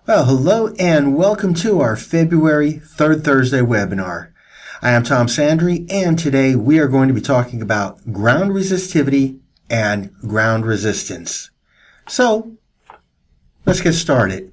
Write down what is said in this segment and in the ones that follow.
Well, hello and welcome to our February 3rd Thursday webinar. I am Tom Sandry, and today we are going to be talking about ground resistivity and ground resistance. So, let's get started.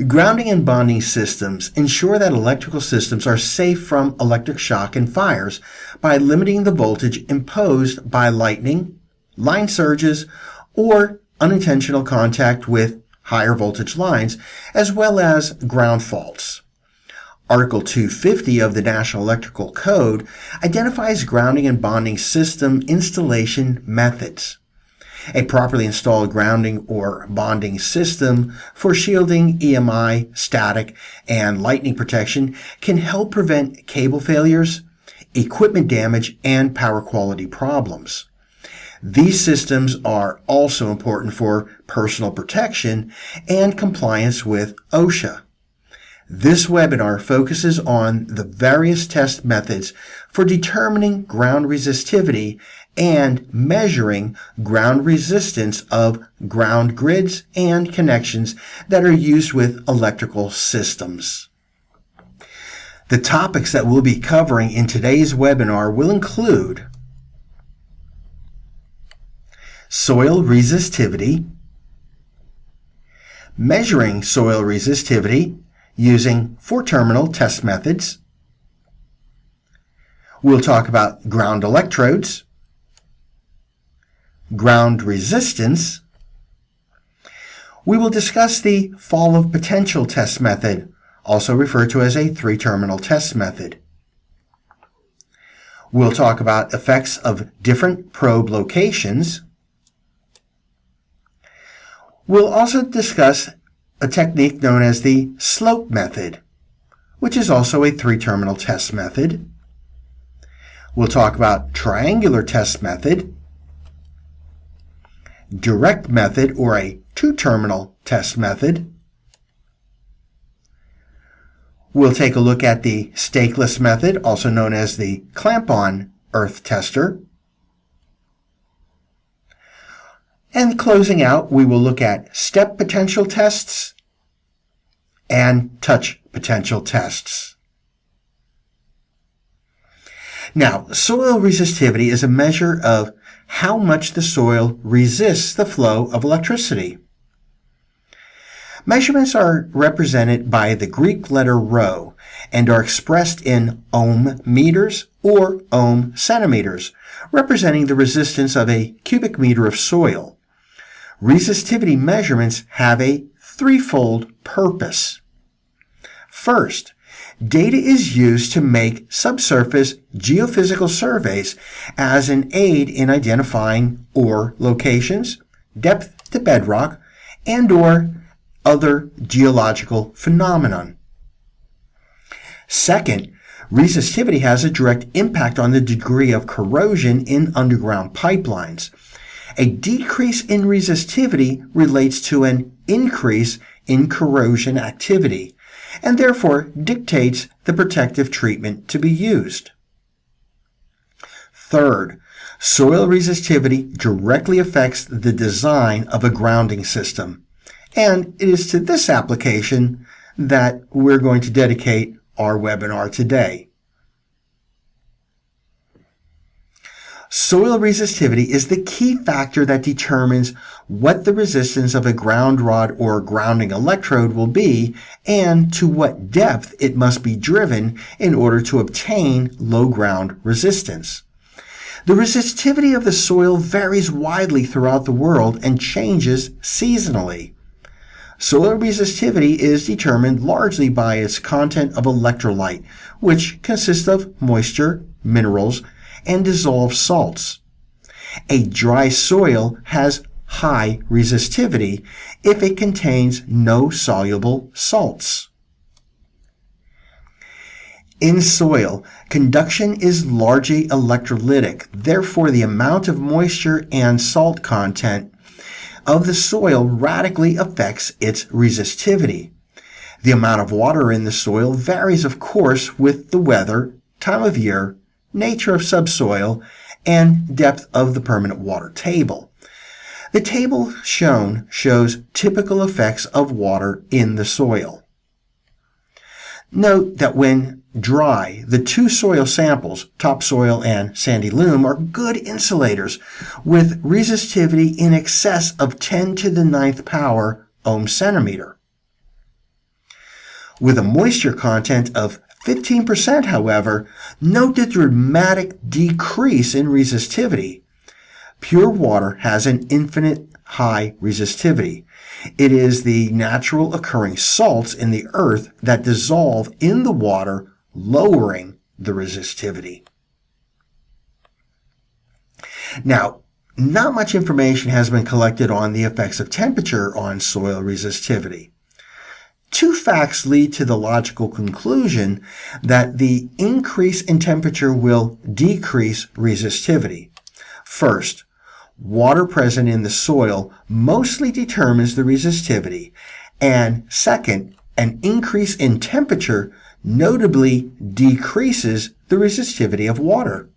Grounding and bonding systems ensure that electrical systems are safe from electric shock and fires by limiting the voltage imposed by lightning, line surges, or unintentional contact with higher voltage lines, as well as ground faults. Article 250 of the National Electrical Code identifies grounding and bonding system installation methods. A properly installed grounding or bonding system for shielding, EMI, static, and lightning protection can help prevent cable failures, equipment damage, and power quality problems. These systems are also important for personal protection and compliance with OSHA. This webinar focuses on the various test methods for determining ground resistivity and measuring ground resistance of ground grids and connections that are used with electrical systems. The topics that we'll be covering in today's webinar will include soil resistivity, measuring soil resistivity using 4-terminal test methods. We'll talk about ground electrodes, ground resistance. We will discuss the fall of potential test method, also referred to as a 3-terminal test method. We'll talk about effects of different probe locations. We'll also discuss a technique known as the slope method, which is also a 3-terminal test method. We'll talk about triangular test method, direct method or a 2-terminal test method. We'll take a look at the stakeless method, also known as the clamp-on earth tester. And closing out, we will look at step potential tests and touch potential tests. Now, soil resistivity is a measure of how much the soil resists the flow of electricity. Measurements are represented by the Greek letter rho and are expressed in ohm meters or ohm centimeters, representing the resistance of a cubic meter of soil. Resistivity measurements have a threefold purpose. First, data is used to make subsurface geophysical surveys as an aid in identifying ore locations, depth to bedrock, and/or other geological phenomenon. Second, resistivity has a direct impact on the degree of corrosion in underground pipelines. A decrease in resistivity relates to an increase in corrosion activity, and therefore dictates the protective treatment to be used. Third, soil resistivity directly affects the design of a grounding system, and it is to this application that we're going to dedicate our webinar today. Soil resistivity is the key factor that determines what the resistance of a ground rod or grounding electrode will be and to what depth it must be driven in order to obtain low ground resistance. The resistivity of the soil varies widely throughout the world and changes seasonally. Soil resistivity is determined largely by its content of electrolyte, which consists of moisture, minerals, and dissolved salts. A dry soil has high resistivity if it contains no soluble salts. In soil, conduction is largely electrolytic, therefore the amount of moisture and salt content of the soil radically affects its resistivity. The amount of water in the soil varies, of course, with the weather, time of year, nature of subsoil, and depth of the permanent water table. The table shown shows typical effects of water in the soil. Note that when dry, the two soil samples, topsoil and sandy loam, are good insulators with resistivity in excess of 10 to the 9th power ohm centimeter. With a moisture content of 15%, however, note the dramatic decrease in resistivity. Pure water has an infinite high resistivity. It is the natural occurring salts in the earth that dissolve in the water, lowering the resistivity. Now, not much information has been collected on the effects of temperature on soil resistivity. Two facts lead to the logical conclusion that the increase in temperature will decrease resistivity. First, water present in the soil mostly determines the resistivity, and second, an increase in temperature notably decreases the resistivity of water.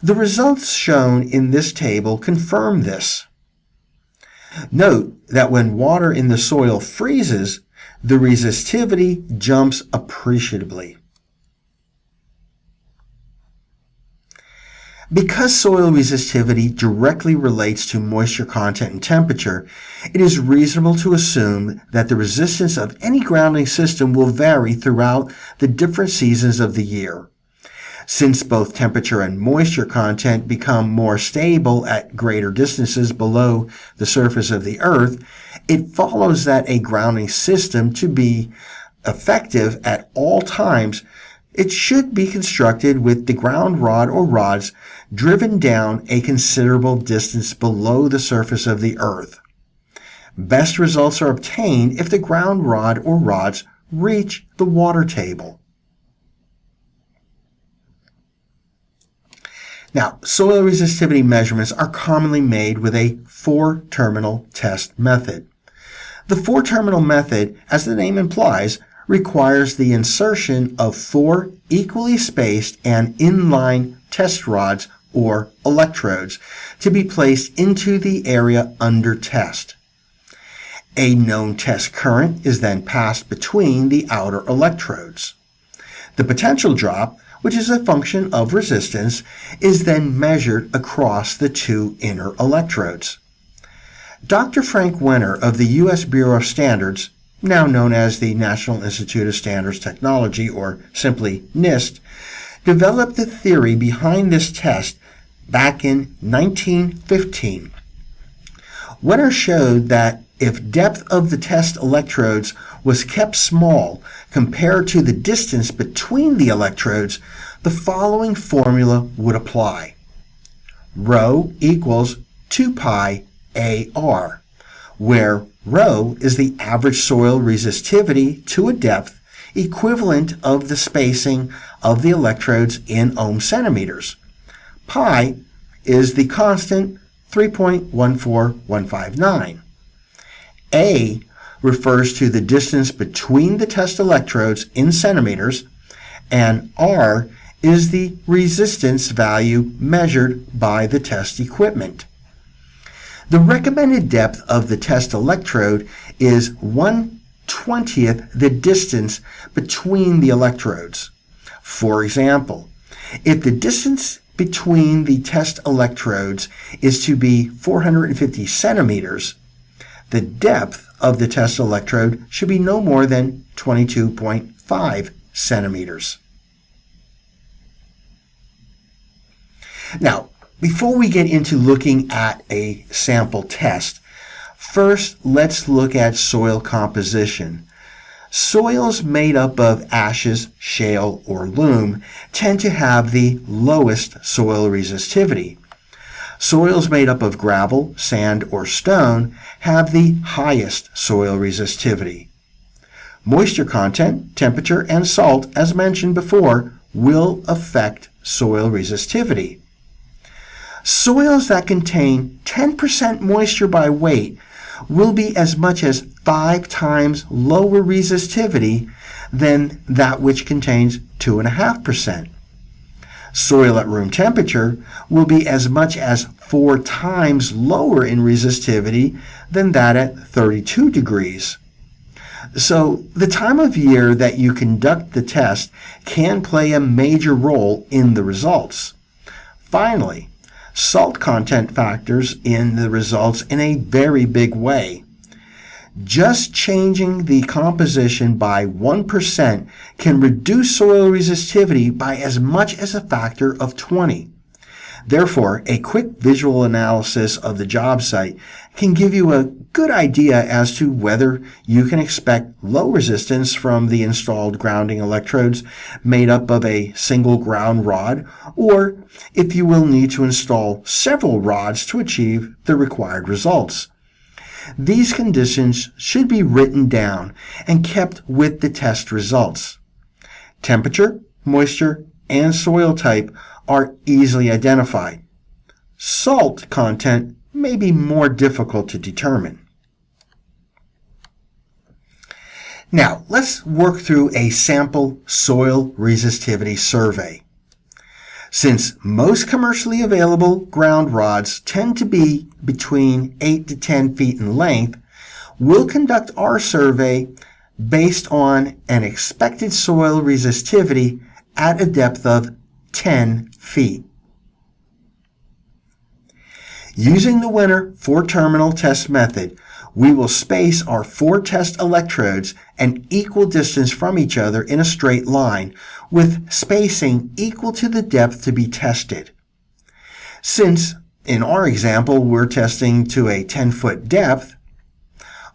The results shown in this table confirm this. Note that when water in the soil freezes, the resistivity jumps appreciably. Because soil resistivity directly relates to moisture content and temperature, it is reasonable to assume that the resistance of any grounding system will vary throughout the different seasons of the year. Since both temperature and moisture content become more stable at greater distances below the surface of the earth, it follows that a grounding system to be effective at all times, it should be constructed with the ground rod or rods driven down a considerable distance below the surface of the earth. Best results are obtained if the ground rod or rods reach the water table. Now, soil resistivity measurements are commonly made with a 4-terminal test method. The 4-terminal method, as the name implies, requires the insertion of 4 equally spaced and inline test rods or electrodes to be placed into the area under test. A known test current is then passed between the outer electrodes. The potential drop, which is a function of resistance, is then measured across the 2 inner electrodes. Dr. Frank Wenner of the U.S. Bureau of Standards, now known as the National Institute of Standards Technology, or simply NIST, developed the theory behind this test back in 1915. Wenner showed that if depth of the test electrodes was kept small compared to the distance between the electrodes, the following formula would apply. Rho equals 2 pi AR, where Rho is the average soil resistivity to a depth equivalent of the spacing of the electrodes in ohm centimeters. Pi is the constant 3.14159. A refers to the distance between the test electrodes in centimeters, and R is the resistance value measured by the test equipment. The recommended depth of the test electrode is 1/20th the distance between the electrodes. For example, if the distance between the test electrodes is to be 450 centimeters, the depth of the test electrode should be no more than 22.5 centimeters. Now, before we get into looking at a sample test, first let's look at soil composition. Soils made up of ashes, shale, or loam tend to have the lowest soil resistivity. Soils made up of gravel, sand, or stone have the highest soil resistivity. Moisture content, temperature, and salt, as mentioned before, will affect soil resistivity. Soils that contain 10% moisture by weight will be as much as 5 times lower resistivity than that which contains 2.5%. Soil at room temperature will be as much as 4 times lower in resistivity than that at 32 degrees. So the time of year that you conduct the test can play a major role in the results. Finally, salt content factors in the results in a very big way. Just changing the composition by 1% can reduce soil resistivity by as much as a factor of 20. Therefore, a quick visual analysis of the job site can give you a good idea as to whether you can expect low resistance from the installed grounding electrodes made up of a single ground rod, or if you will need to install several rods to achieve the required results. These conditions should be written down and kept with the test results. Temperature, moisture, and soil type are easily identified. Salt content may be more difficult to determine. Now, let's work through a sample soil resistivity survey. Since most commercially available ground rods tend to be between 8 to 10 feet in length, we'll conduct our survey based on an expected soil resistivity at a depth of 10 feet. Using the Winner 4-terminal test method, we will space our 4 test electrodes an equal distance from each other in a straight line, with spacing equal to the depth to be tested. Since, in our example, we're testing to a 10-foot depth,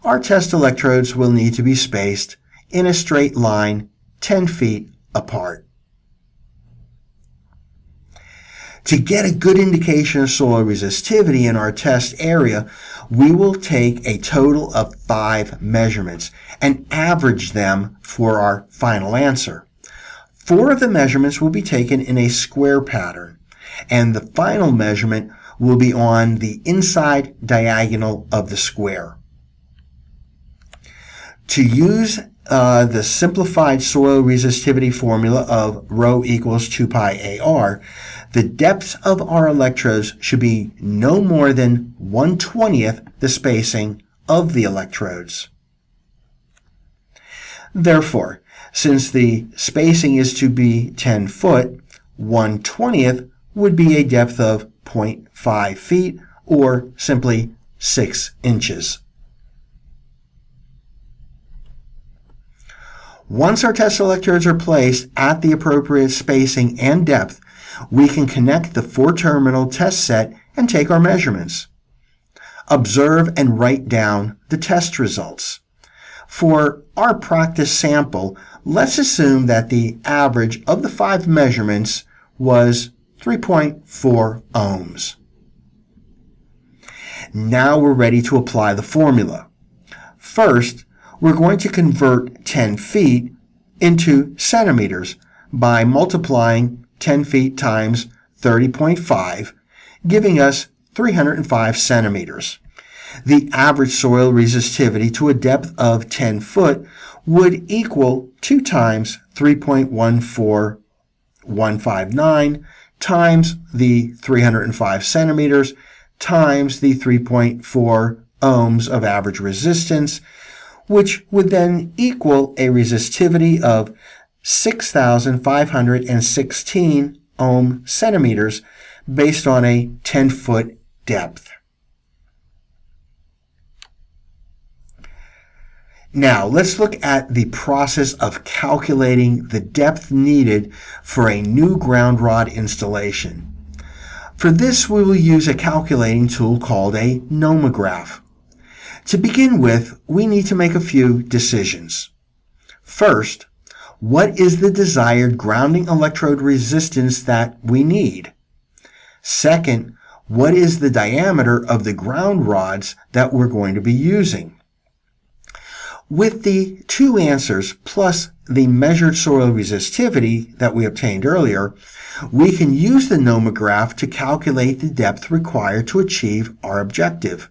our test electrodes will need to be spaced in a straight line 10 feet apart. To get a good indication of soil resistivity in our test area, we will take a total of 5 measurements and average them for our final answer. 4 of the measurements will be taken in a square pattern, and the final measurement will be on the inside diagonal of the square. To use the simplified soil resistivity formula of rho equals 2 pi AR, the depths of our electrodes should be no more than 1/20th the spacing of the electrodes. Therefore, since the spacing is to be 10 foot, 1/20th would be a depth of 0.5 feet, or simply 6 inches. Once our test electrodes are placed at the appropriate spacing and depth, we can connect the 4-terminal test set and take our measurements. Observe and write down the test results. For our practice sample, let's assume that the average of the 5 measurements was 3.4 ohms. Now we're ready to apply the formula. First, we're going to convert 10 feet into centimeters by multiplying 10 feet times 30.5, giving us 305 centimeters. The average soil resistivity to a depth of 10 foot would equal 2 times 3.14159 times the 305 centimeters times the 3.4 ohms of average resistance, which would then equal a resistivity of 6,516 ohm centimeters based on a 10-foot depth. Now, let's look at the process of calculating the depth needed for a new ground rod installation. For this, we will use a calculating tool called a Nomograph. To begin with, we need to make a few decisions. First, what is the desired grounding electrode resistance that we need? Second, what is the diameter of the ground rods that we're going to be using? With the 2 answers plus the measured soil resistivity that we obtained earlier, we can use the Nomograph to calculate the depth required to achieve our objective.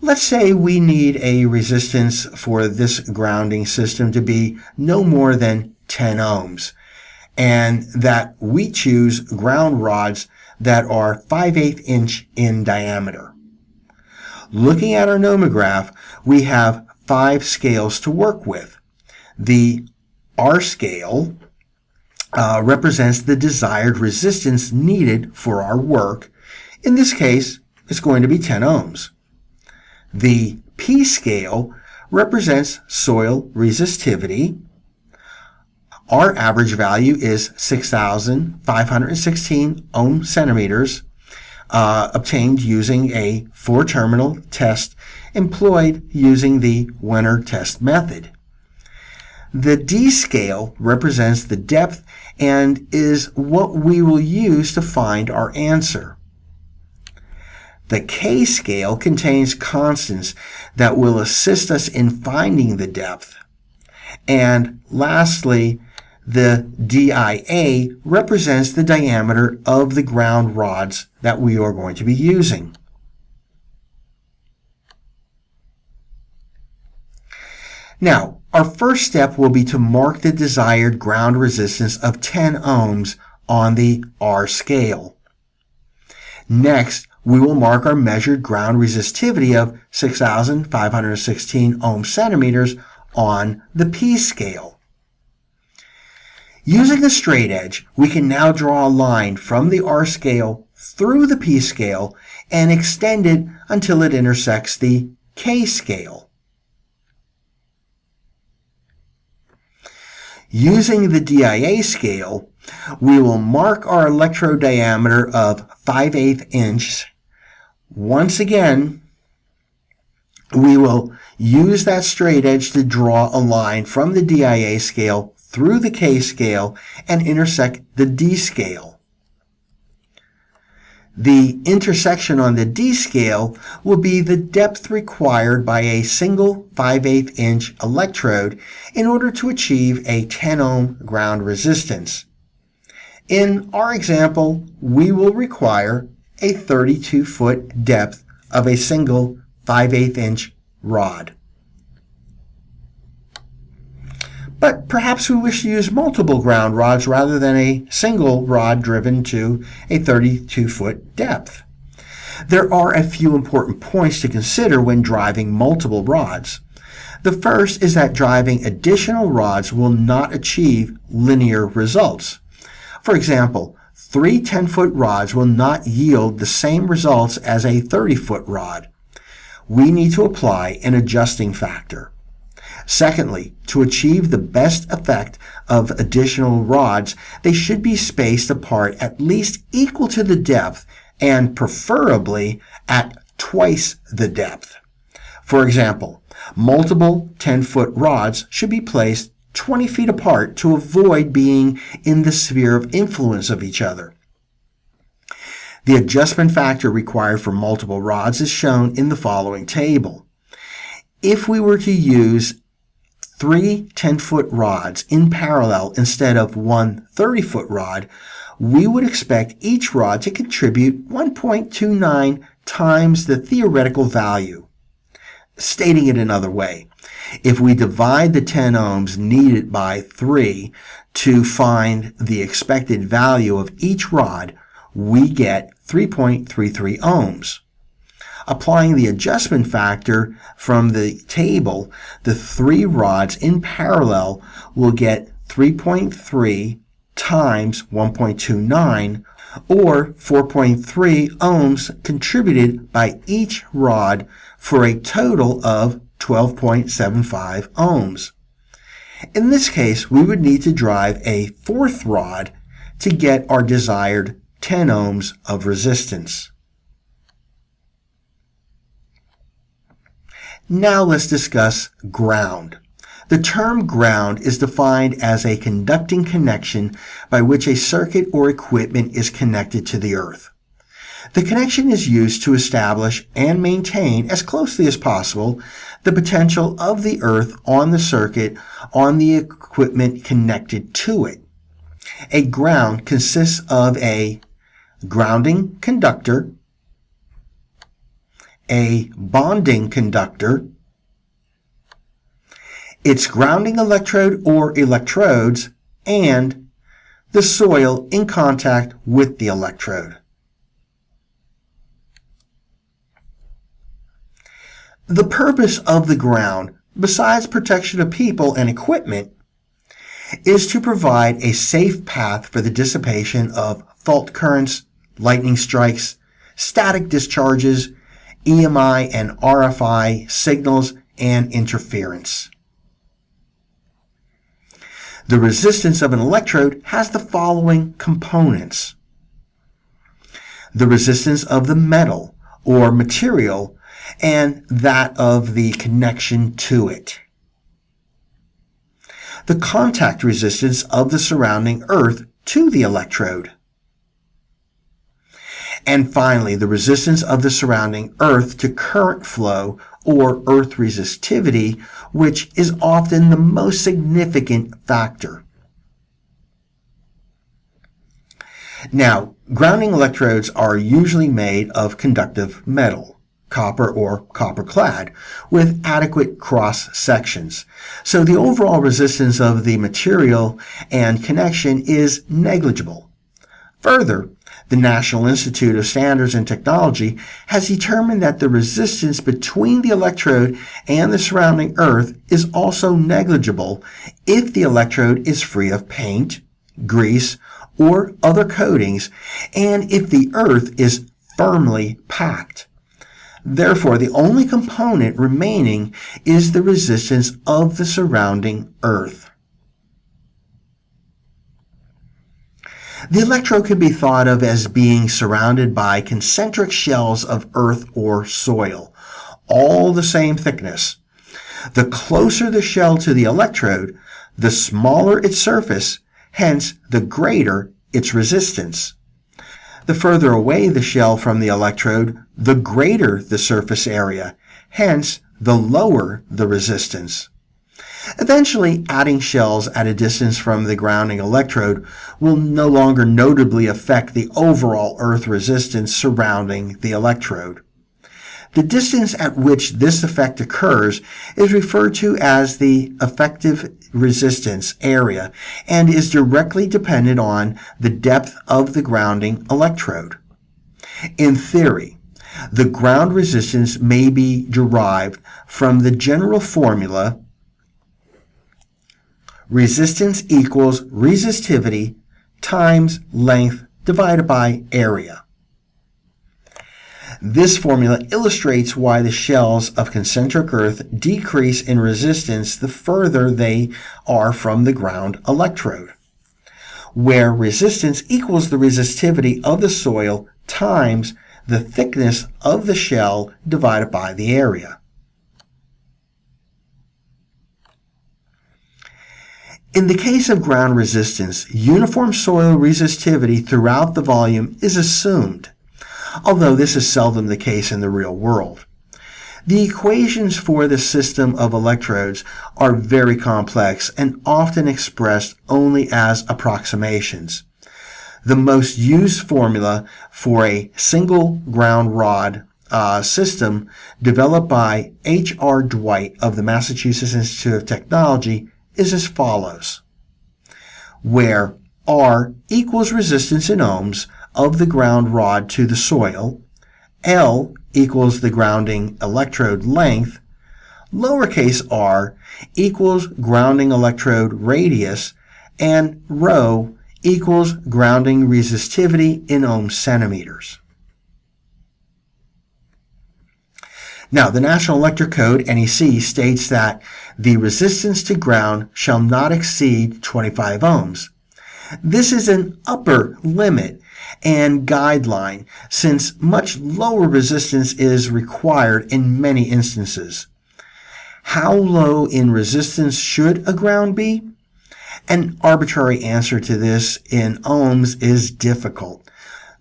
Let's say we need a resistance for this grounding system to be no more than 10 ohms, and that we choose ground rods that are 5/8 inch in diameter. Looking at our nomograph, we have 5 scales to work with. The R scale represents the desired resistance needed for our work. In this case, it's going to be 10 ohms. The P scale represents soil resistivity. Our average value is 6,516 ohm centimeters, obtained using a 4-terminal test employed using the Winner test method. The D scale represents the depth and is what we will use to find our answer. The K scale contains constants that will assist us in finding the depth. And lastly, the DIA represents the diameter of the ground rods that we are going to be using. Now, our first step will be to mark the desired ground resistance of 10 ohms on the R scale. Next, we will mark our measured ground resistivity of 6,516 ohm centimeters on the P scale. Using a straight edge, we can now draw a line from the R scale through the P scale and extend it until it intersects the K scale. Using the DIA scale, we will mark our electrode diameter of 5/8 inch. Once again, we will use that straight edge to draw a line from the DIA scale through the K scale and intersect the D scale. The intersection on the D scale will be the depth required by a single 5/8 inch electrode in order to achieve a 10 ohm ground resistance. In our example, we will require a 32-foot depth of a single 5/8 inch rod. But perhaps we wish to use multiple ground rods rather than a single rod driven to a 32-foot depth. There are a few important points to consider when driving multiple rods. The first is that driving additional rods will not achieve linear results. For example, 3 10-foot rods will not yield the same results as a 30-foot rod. We need to apply an adjusting factor. Secondly, to achieve the best effect of additional rods, they should be spaced apart at least equal to the depth and preferably at twice the depth. For example, multiple 10-foot rods should be placed 20 feet apart to avoid being in the sphere of influence of each other. The adjustment factor required for multiple rods is shown in the following table. If we were to use 3 10-foot rods in parallel instead of one 30-foot rod, we would expect each rod to contribute 1.29 times the theoretical value. Stating it another way, if we divide the 10 ohms needed by 3 to find the expected value of each rod, we get 3.33 ohms. Applying the adjustment factor from the table, the 3 rods in parallel will get 3.3 times 1.29, or 4.3 ohms contributed by each rod for a total of 12.75 ohms. In this case, we would need to drive a 4th rod to get our desired 10 ohms of resistance. Now let's discuss ground. The term ground is defined as a conducting connection by which a circuit or equipment is connected to the earth. The connection is used to establish and maintain as closely as possible the potential of the earth on the circuit on the equipment connected to it. A ground consists of a grounding conductor, a bonding conductor, its grounding electrode or electrodes, and the soil in contact with the electrode. The purpose of the ground, besides protection of people and equipment, is to provide a safe path for the dissipation of fault currents, lightning strikes, static discharges, EMI and RFI signals, and interference. The resistance of an electrode has the following components: the resistance of the metal or material and that of the connection to it, the contact resistance of the surrounding earth to the electrode, and finally the resistance of the surrounding earth to current flow or earth resistivity, which is often the most significant factor. Now, grounding electrodes are usually made of conductive metal, copper or copper-clad, with adequate cross sections. So the overall resistance of the material and connection is negligible. Further, the National Institute of Standards and Technology has determined that the resistance between the electrode and the surrounding earth is also negligible if the electrode is free of paint, grease, or other coatings, and if the earth is firmly packed. Therefore, the only component remaining is the resistance of the surrounding earth. The electrode can be thought of as being surrounded by concentric shells of earth or soil, all the same thickness. The closer the shell to the electrode, the smaller its surface, hence the greater its resistance. The further away the shell from the electrode, the greater the surface area, hence the lower the resistance. Eventually, adding shells at a distance from the grounding electrode will no longer notably affect the overall earth resistance surrounding the electrode. The distance at which this effect occurs is referred to as the effective resistance area and is directly dependent on the depth of the grounding electrode. In theory, the ground resistance may be derived from the general formula: resistance equals resistivity times length divided by area. This formula illustrates why the shells of concentric earth decrease in resistance the further they are from the ground electrode, where resistance equals the resistivity of the soil times the thickness of the shell divided by the area. In the case of ground resistance, uniform soil resistivity throughout the volume is assumed, although this is seldom the case in the real world. The equations for the system of electrodes are very complex and often expressed only as approximations. The most used formula for a single ground rod system developed by H.R. Dwight of the Massachusetts Institute of Technology is as follows, where R equals resistance in ohms of the ground rod to the soil, L equals the grounding electrode length, lowercase r equals grounding electrode radius, and rho equals grounding resistivity in ohm centimeters. Now, the National Electric Code, NEC, states that the resistance to ground shall not exceed 25 ohms. This is an upper limit and guideline, since much lower resistance is required in many instances. How low in resistance should a ground be? An arbitrary answer to this in ohms is difficult.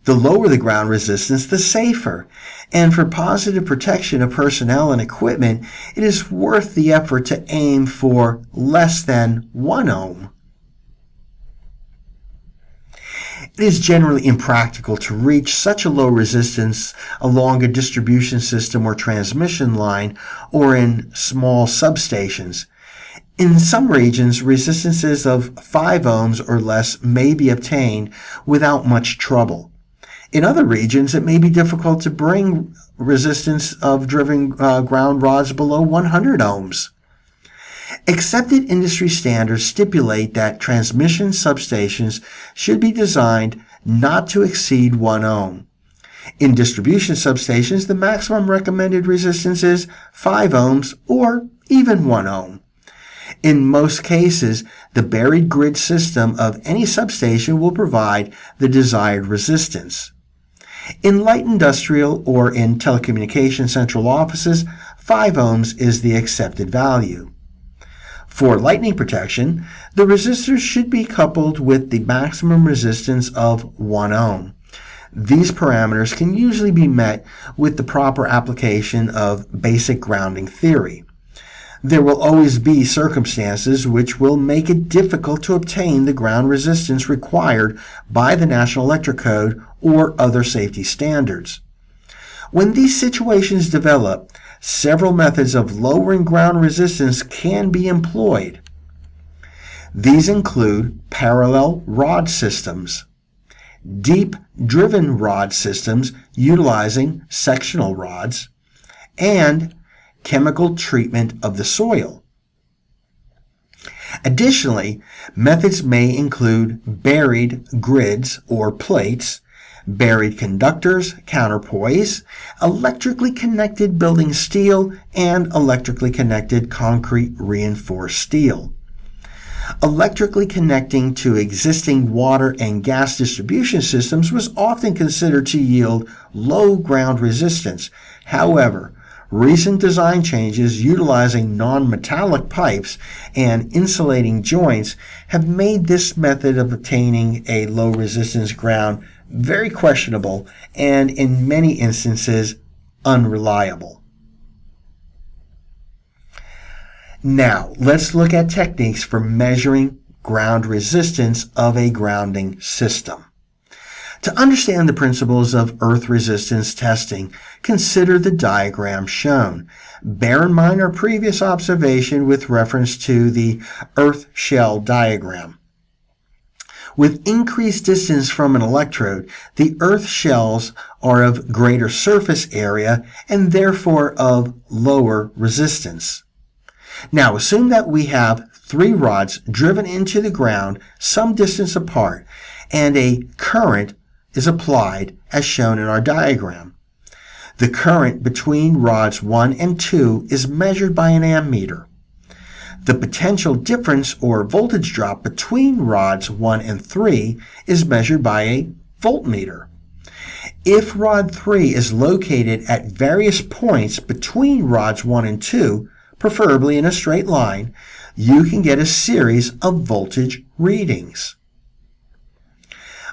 The lower the ground resistance, the safer. And for positive protection of personnel and equipment, it is worth the effort to aim for less than 1 ohm. It is generally impractical to reach such a low resistance along a distribution system or transmission line or in small substations. In some regions, resistances of 5 ohms or less may be obtained without much trouble. In other regions, it may be difficult to bring resistance of driven ground rods below 100 ohms. Accepted industry standards stipulate that transmission substations should be designed not to exceed 1 ohm. In distribution substations, the maximum recommended resistance is 5 ohms or even 1 ohm. In most cases, the buried grid system of any substation will provide the desired resistance. In light industrial or in telecommunication central offices, 5 ohms is the accepted value. For lightning protection, the resistors should be coupled with the maximum resistance of 1 ohm. These parameters can usually be met with the proper application of basic grounding theory. There will always be circumstances which will make it difficult to obtain the ground resistance required by the National Electric Code or other safety standards. When these situations develop, several methods of lowering ground resistance can be employed. These include parallel rod systems, deep-driven rod systems utilizing sectional rods, and chemical treatment of the soil. Additionally, methods may include buried grids or plates, buried conductors, counterpoise, electrically connected building steel, and electrically connected concrete reinforced steel. Electrically connecting to existing water and gas distribution systems was often considered to yield low ground resistance. However, recent design changes utilizing non-metallic pipes and insulating joints have made this method of obtaining a low resistance ground very questionable and in many instances unreliable. Now, let's look at techniques for measuring ground resistance of a grounding system. To understand the principles of earth resistance testing, consider the diagram shown. Bear in mind our previous observation with reference to the earth shell diagram. With increased distance from an electrode, the earth shells are of greater surface area and therefore of lower resistance. Now, assume that we have 3 rods driven into the ground some distance apart and a current is applied as shown in our diagram. The current between rods 1 and 2 is measured by an ammeter. The potential difference or voltage drop between rods 1 and 3 is measured by a voltmeter. If rod 3 is located at various points between rods 1 and 2, preferably in a straight line, you can get a series of voltage readings.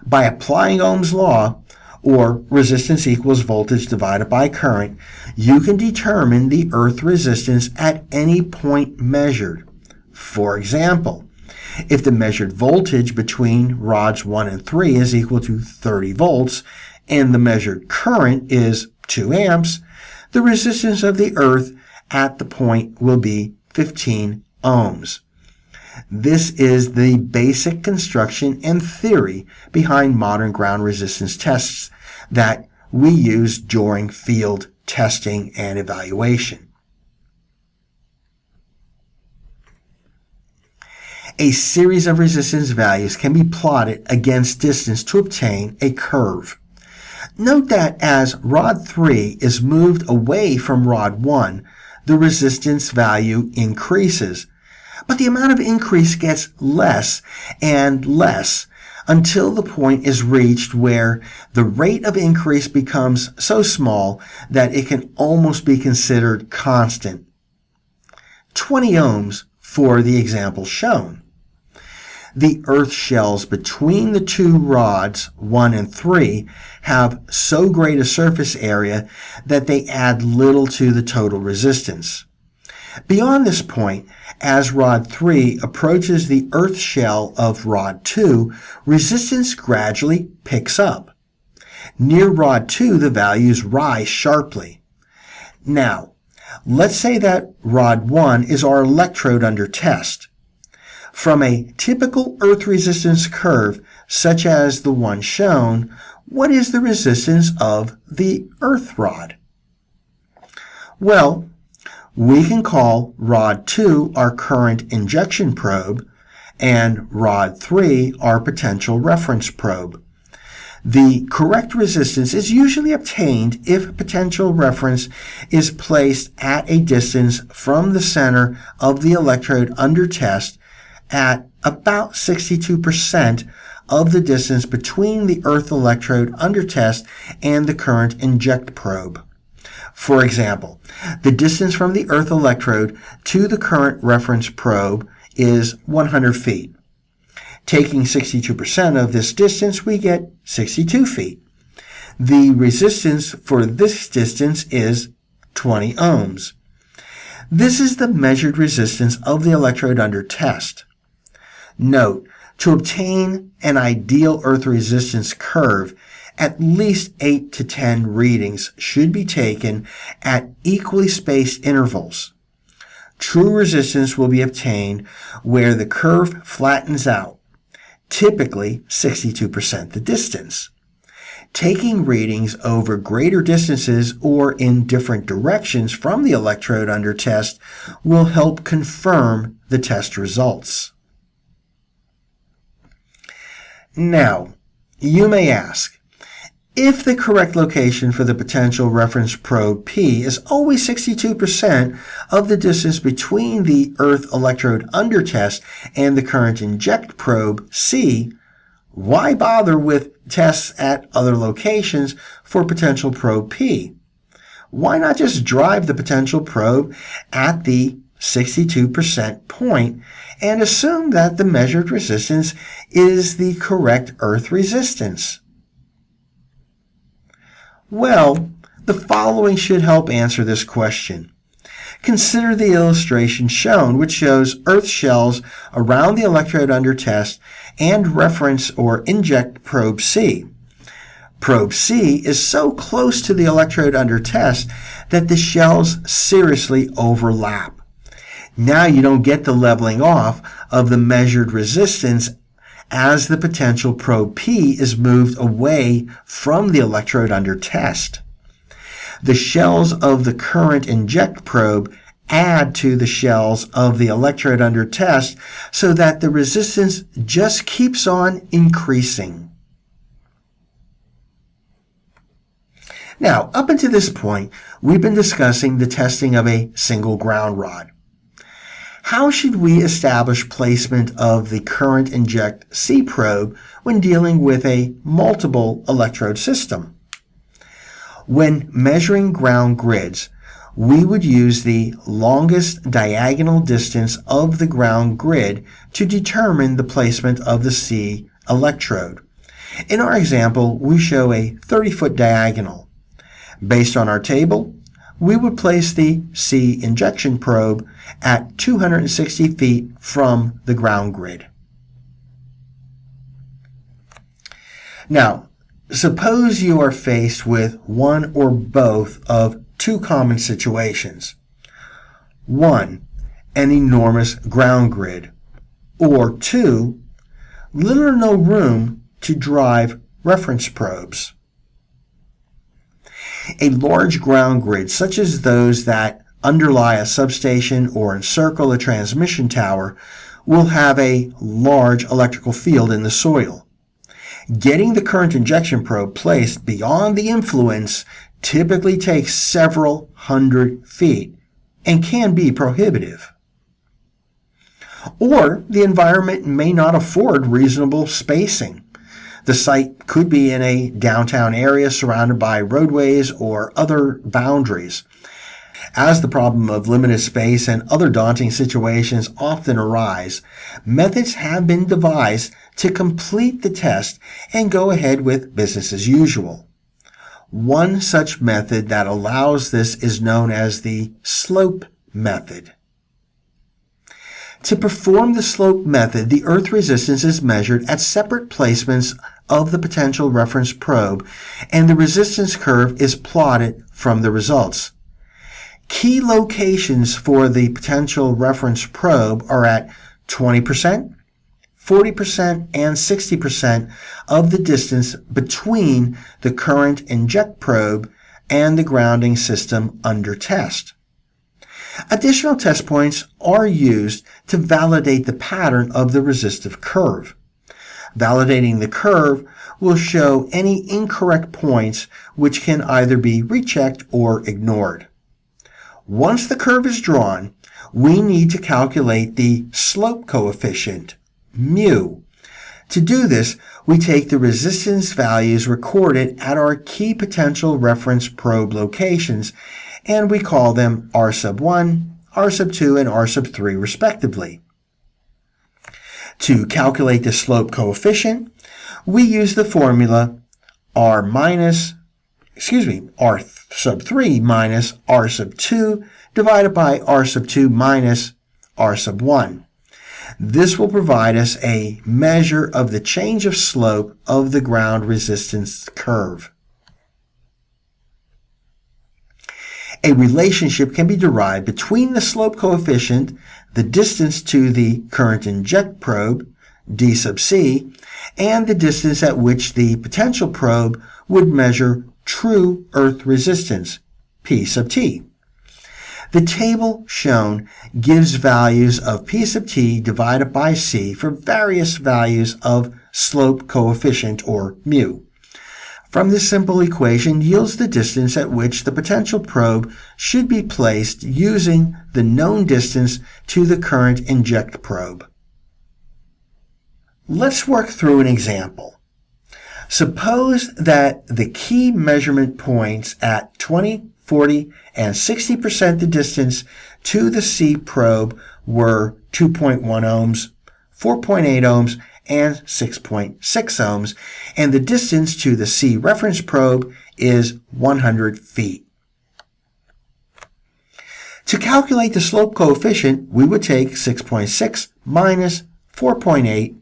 By applying Ohm's law, or resistance equals voltage divided by current, you can determine the earth resistance at any point measured. For example, if the measured voltage between rods 1 and 3 is equal to 30 volts and the measured current is 2 amps, the resistance of the earth at the point will be 15 ohms. This is the basic construction and theory behind modern ground resistance tests that we use during field testing and evaluation. A series of resistance values can be plotted against distance to obtain a curve. Note that as rod 3 is moved away from rod 1, the resistance value increases. But the amount of increase gets less and less until the point is reached where the rate of increase becomes so small that it can almost be considered constant. 20 ohms for the example shown. The earth shells between the 2 rods 1 and 3 have so great a surface area that they add little to the total resistance. Beyond this point, as rod 3 approaches the earth shell of rod 2, resistance gradually picks up. Near rod 2, the values rise sharply. Now, Let's say that rod 1 is our electrode under test. From a typical earth resistance curve, such as the one shown, what is the resistance of the earth rod? Well, we can call rod 2 our current injection probe and rod 3 our potential reference probe. The correct resistance is usually obtained if potential reference is placed at a distance from the center of the electrode under test at about 62% of the distance between the earth electrode under test and the current inject probe. For example, the distance from the earth electrode to the current reference probe is 100 feet. Taking 62% of this distance, we get 62 feet. The resistance for this distance is 20 ohms. This is the measured resistance of the electrode under test. Note, to obtain an ideal earth resistance curve, at least 8 to 10 readings should be taken at equally spaced intervals. True resistance will be obtained where the curve flattens out, typically 62% the distance. Taking readings over greater distances or in different directions from the electrode under test will help confirm the test results. Now, you may ask, if the correct location for the potential reference probe P is always 62% of the distance between the earth electrode under test and the current inject probe C, why bother with tests at other locations for potential probe P? Why not just drive the potential probe at the 62% point and assume that the measured resistance is the correct earth resistance? Well, the following should help answer this question. Consider the illustration shown, which shows earth shells around the electrode under test and reference or inject probe C. Probe C is so close to the electrode under test that the shells seriously overlap. Now you don't get the leveling off of the measured resistance as the potential probe P is moved away from the electrode under test. The shells of the current inject probe add to the shells of the electrode under test so that the resistance just keeps on increasing. Now, up until this point, we've been discussing the testing of a single ground rod. How should we establish placement of the current inject C probe when dealing with a multiple electrode system? When measuring ground grids, we would use the longest diagonal distance of the ground grid to determine the placement of the C electrode. In our example, we show a 30-foot diagonal. Based on our table, we would place the C injection probe at 260 feet from the ground grid. Now, suppose you are faced with one or both of two common situations. One, an enormous ground grid, or two, little or no room to drive reference probes. A large ground grid, such as those that underlie a substation or encircle a transmission tower, will have a large electrical field in the soil. Getting the current injection probe placed beyond the influence typically takes several hundred feet and can be prohibitive. Or the environment may not afford reasonable spacing. The site could be in a downtown area surrounded by roadways or other boundaries. As the problem of limited space and other daunting situations often arise, methods have been devised to complete the test and go ahead with business as usual. One such method that allows this is known as the slope method. To perform the slope method, the earth resistance is measured at separate placements of the potential reference probe, and the resistance curve is plotted from the results. Key locations for the potential reference probe are at 20%, 40%, and 60% of the distance between the current inject probe and the grounding system under test. Additional test points are used to validate the pattern of the resistive curve. Validating the curve will show any incorrect points which can either be rechecked or ignored. Once the curve is drawn, we need to calculate the slope coefficient, mu. To do this, we take the resistance values recorded at our key potential reference probe locations, and we call them R sub 1, R sub 2, and R sub 3 respectively. To calculate the slope coefficient, we use the formula R sub 3 minus R sub 2 divided by R sub 2 minus R sub 1. This will provide us a measure of the change of slope of the ground resistance curve. A relationship can be derived between the slope coefficient, the distance to the current inject probe, d sub c, and the distance at which the potential probe would measure true earth resistance, p sub t. The table shown gives values of p sub t divided by c for various values of slope coefficient, or mu. From this simple equation yields the distance at which the potential probe should be placed using the known distance to the current inject probe. Let's work through an example. Suppose that the key measurement points at 20, 40, and 60% the distance to the C probe were 2.1 ohms, 4.8 ohms, and 6.6 ohms, and the distance to the C reference probe is 100 feet. To calculate the slope coefficient, we would take 6.6 minus 4.8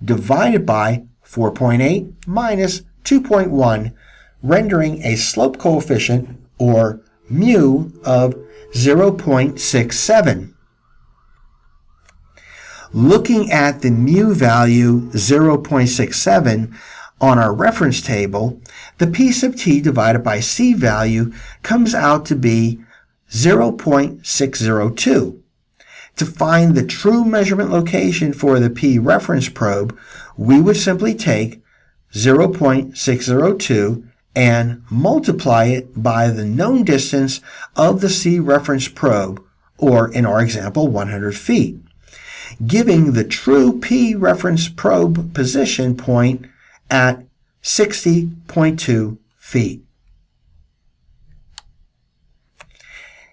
divided by 4.8 minus 2.1, rendering a slope coefficient, or mu, of 0.67. Looking at the mu value 0.67 on our reference table, the p sub t divided by c value comes out to be 0.602. To find the true measurement location for the p reference probe, we would simply take 0.602 and multiply it by the known distance of the C reference probe, or in our example, 100 feet, giving the true P reference probe position point at 60.2 feet.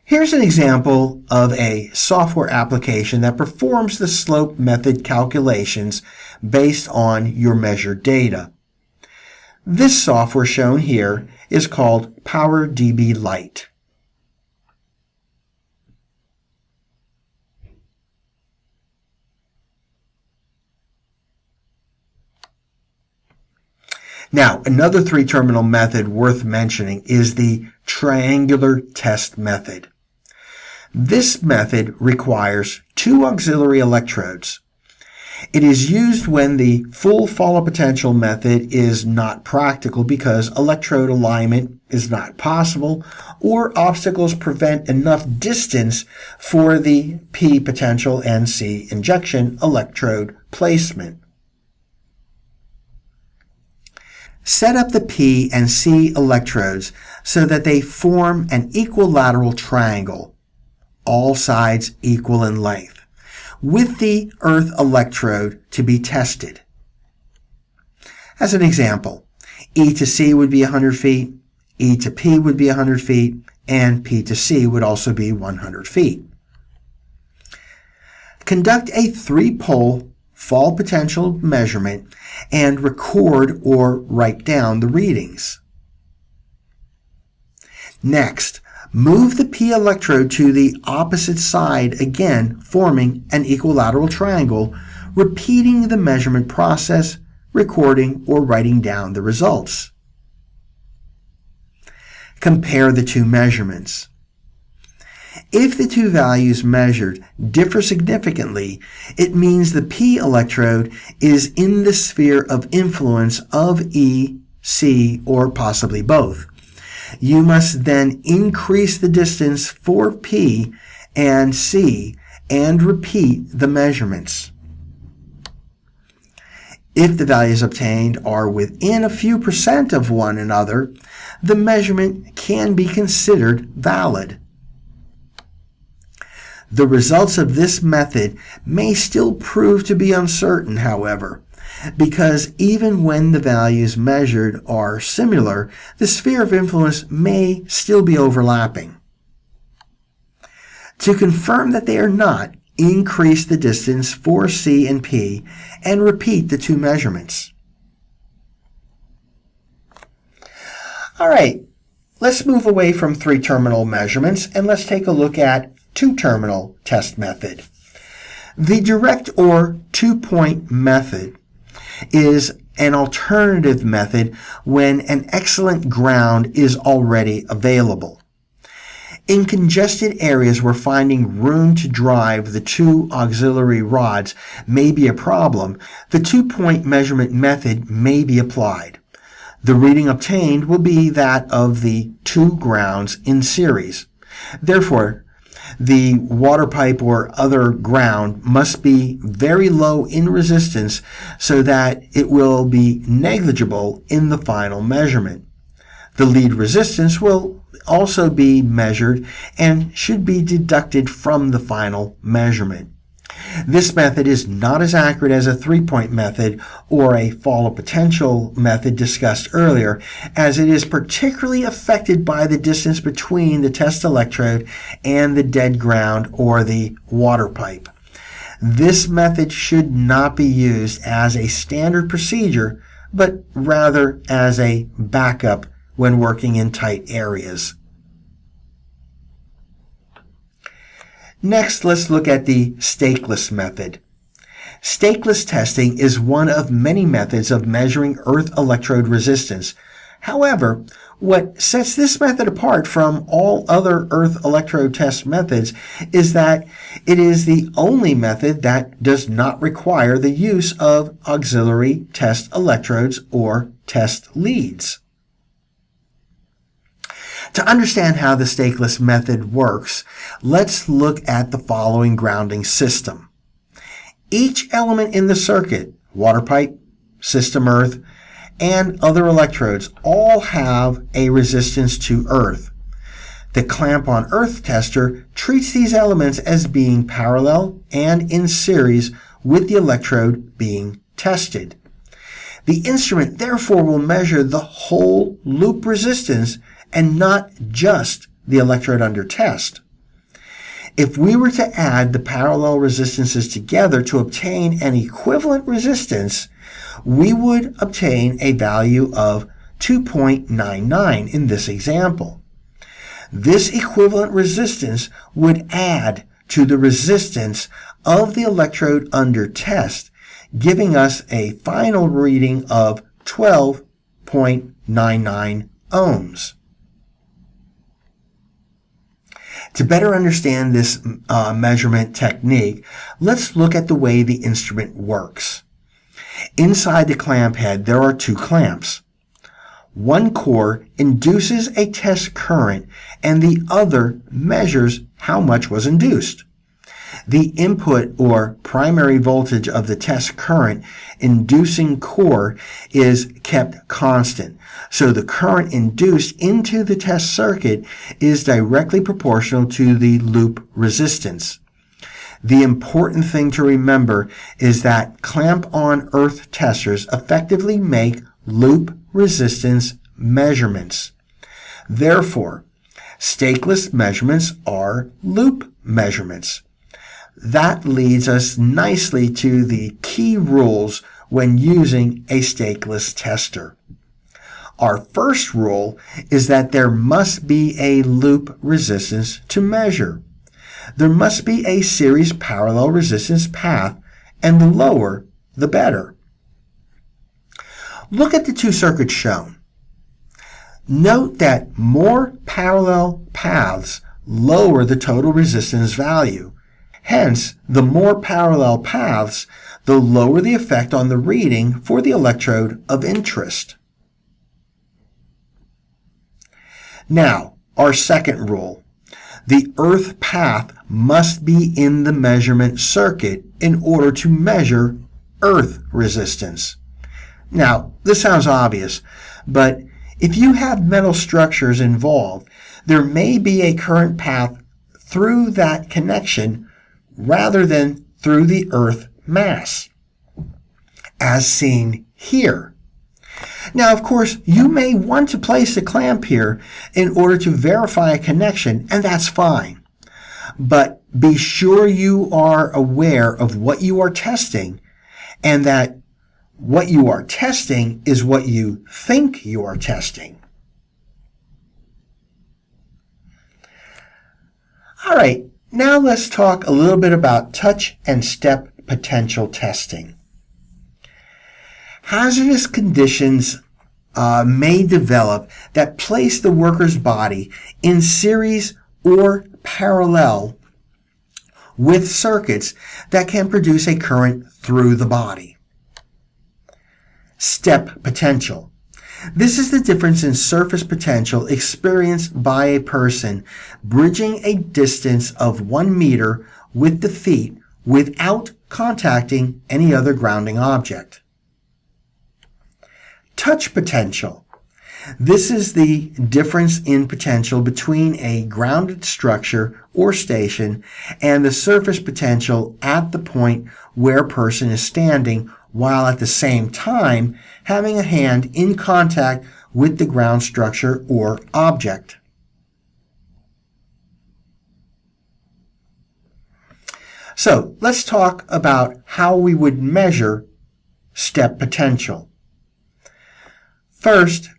Here's an example of a software application that performs the slope method calculations based on your measured data. This software shown here is called PowerDB Lite. Now, another three-terminal method worth mentioning is the triangular test method. This method requires two auxiliary electrodes. It is used when the full follow potential method is not practical because electrode alignment is not possible or obstacles prevent enough distance for the P potential and C injection electrode placement. Set up the P and C electrodes so that they form an equilateral triangle, all sides equal in length, with the earth electrode to be tested. As an example, E to C would be 100 feet, E to P would be 100 feet, and P to C would also be 100 feet. Conduct a three-pole fall potential measurement and record or write down the readings. Next, move the P electrode to the opposite side, again forming an equilateral triangle, repeating the measurement process, recording or writing down the results. Compare the two measurements. If the two values measured differ significantly, it means the P electrode is in the sphere of influence of E, C, or possibly both. You must then increase the distance for P and C and repeat the measurements. If the values obtained are within a few percent of one another, the measurement can be considered valid. The results of this method may still prove to be uncertain, however, because even when the values measured are similar, the sphere of influence may still be overlapping. To confirm that they are not, increase the distance for C and P and repeat the two measurements. All right, let's move away from three-terminal measurements and let's take a look at two-terminal test method. The direct or two-point method is an alternative method when an excellent ground is already available. In congested areas where finding room to drive the two auxiliary rods may be a problem, the two-point measurement method may be applied. The reading obtained will be that of the two grounds in series. Therefore, the water pipe or other ground must be very low in resistance so that it will be negligible in the final measurement. The lead resistance will also be measured and should be deducted from the final measurement. This method is not as accurate as a three-point method or a fall of potential method discussed earlier, as it is particularly affected by the distance between the test electrode and the dead ground or the water pipe. This method should not be used as a standard procedure, but rather as a backup when working in tight areas. Next, let's look at the stakeless method. Stakeless testing is one of many methods of measuring earth electrode resistance. However, what sets this method apart from all other earth electrode test methods is that it is the only method that does not require the use of auxiliary test electrodes or test leads. To understand how the stakeless method works, let's look at the following grounding system. Each element in the circuit, water pipe, system earth, and other electrodes all have a resistance to earth. The clamp on earth tester treats these elements as being parallel and in series with the electrode being tested. The instrument therefore will measure the whole loop resistance and not just the electrode under test. If we were to add the parallel resistances together to obtain an equivalent resistance, we would obtain a value of 2.99 in this example. This equivalent resistance would add to the resistance of the electrode under test, giving us a final reading of 12.99 ohms. To better understand this measurement technique, let's look at the way the instrument works. Inside the clamp head, there are two clamps. One core induces a test current, and the other measures how much was induced. The input or primary voltage of the test current inducing core is kept constant, so the current induced into the test circuit is directly proportional to the loop resistance. The important thing to remember is that clamp-on earth testers effectively make loop resistance measurements. Therefore, stakeless measurements are loop measurements. That leads us nicely to the key rules when using a stakeless tester. Our first rule is that there must be a loop resistance to measure. There must be a series parallel resistance path, and the lower, the better. Look at the two circuits shown. Note that more parallel paths lower the total resistance value. Hence, the more parallel paths, the lower the effect on the reading for the electrode of interest. Now, our second rule. The earth path must be in the measurement circuit in order to measure earth resistance. Now, this sounds obvious, but if you have metal structures involved, there may be a current path through that connection rather than through the earth mass, as seen here. Now, of course, you may want to place a clamp here in order to verify a connection, and that's fine. But be sure you are aware of what you are testing, and that what you are testing is what you think you are testing. All right, now let's talk a little bit about touch and step potential testing. Hazardous conditions may develop that place the worker's body in series or parallel with circuits that can produce a current through the body. Step potential. This is the difference in surface potential experienced by a person bridging a distance of 1 meter with the feet without contacting any other grounding object. Touch potential. This is the difference in potential between a grounded structure or station and the surface potential at the point where a person is standing, while at the same time having a hand in contact with the ground structure or object. So let's talk about how we would measure step potential. First,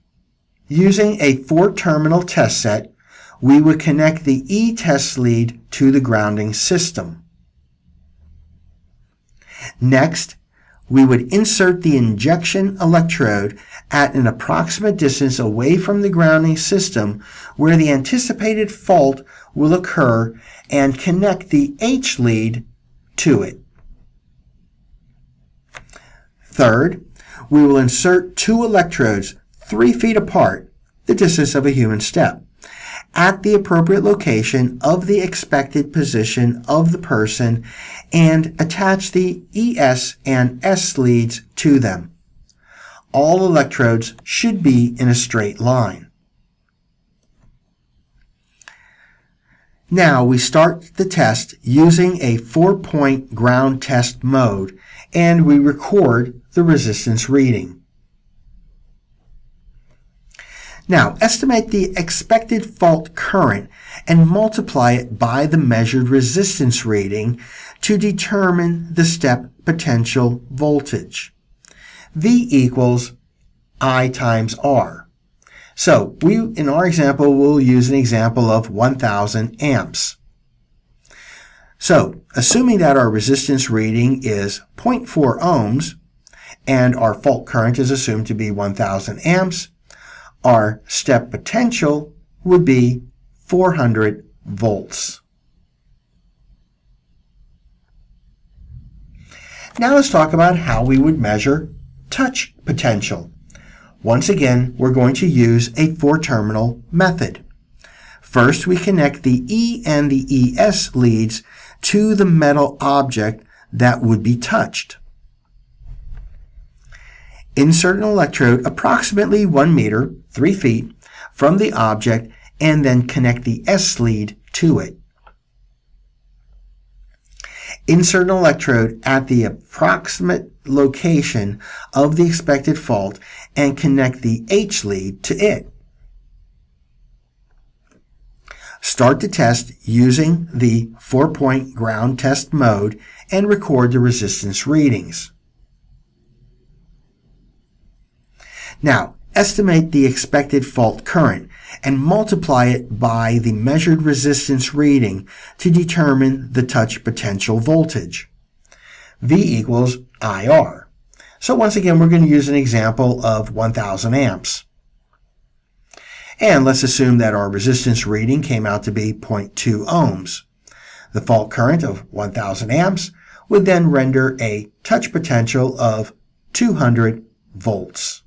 using a 4-terminal test set, we would connect the E-test lead to the grounding system. Next, we would insert the injection electrode at an approximate distance away from the grounding system where the anticipated fault will occur and connect the H lead to it. Third, we will insert 2 electrodes 3 feet apart, the distance of a human step, at the appropriate location of the expected position of the person and attach the ES and S leads to them. All electrodes should be in a straight line. Now we start the test using a 4-point ground test mode, and we record the resistance reading. Now, estimate the expected fault current and multiply it by the measured resistance reading to determine the step potential voltage. V equals I times R. So, in our example, we'll use an example of 1,000 amps. So, assuming that our resistance reading is 0.4 ohms and our fault current is assumed to be 1,000 amps, our step potential would be 400 volts. Now let's talk about how we would measure touch potential. Once again, we're going to use a 4-terminal method. First, we connect the E and the ES leads to the metal object that would be touched. Insert an electrode approximately 1 meter, 3 feet, from the object and then connect the S lead to it. Insert an electrode at the approximate location of the expected fault and connect the H lead to it. Start the test using the 4-point ground test mode and record the resistance readings. Now, estimate the expected fault current and multiply it by the measured resistance reading to determine the touch potential voltage. V equals IR. So once again, we're going to use an example of 1,000 amps. And let's assume that our resistance reading came out to be 0.2 ohms. The fault current of 1000 amps would then render a touch potential of 200 volts.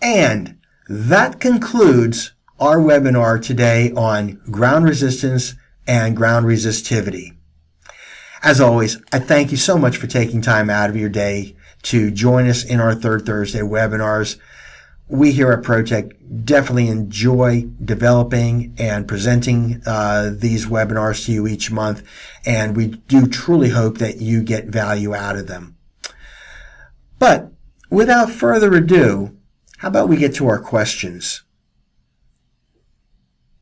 And that concludes our webinar today on ground resistance and ground resistivity. As always, I thank you so much for taking time out of your day to join us in our Third Thursday webinars. We here at Protec definitely enjoy developing and presenting these webinars to you each month, and we do truly hope that you get value out of them. But without further ado, how about we get to our questions?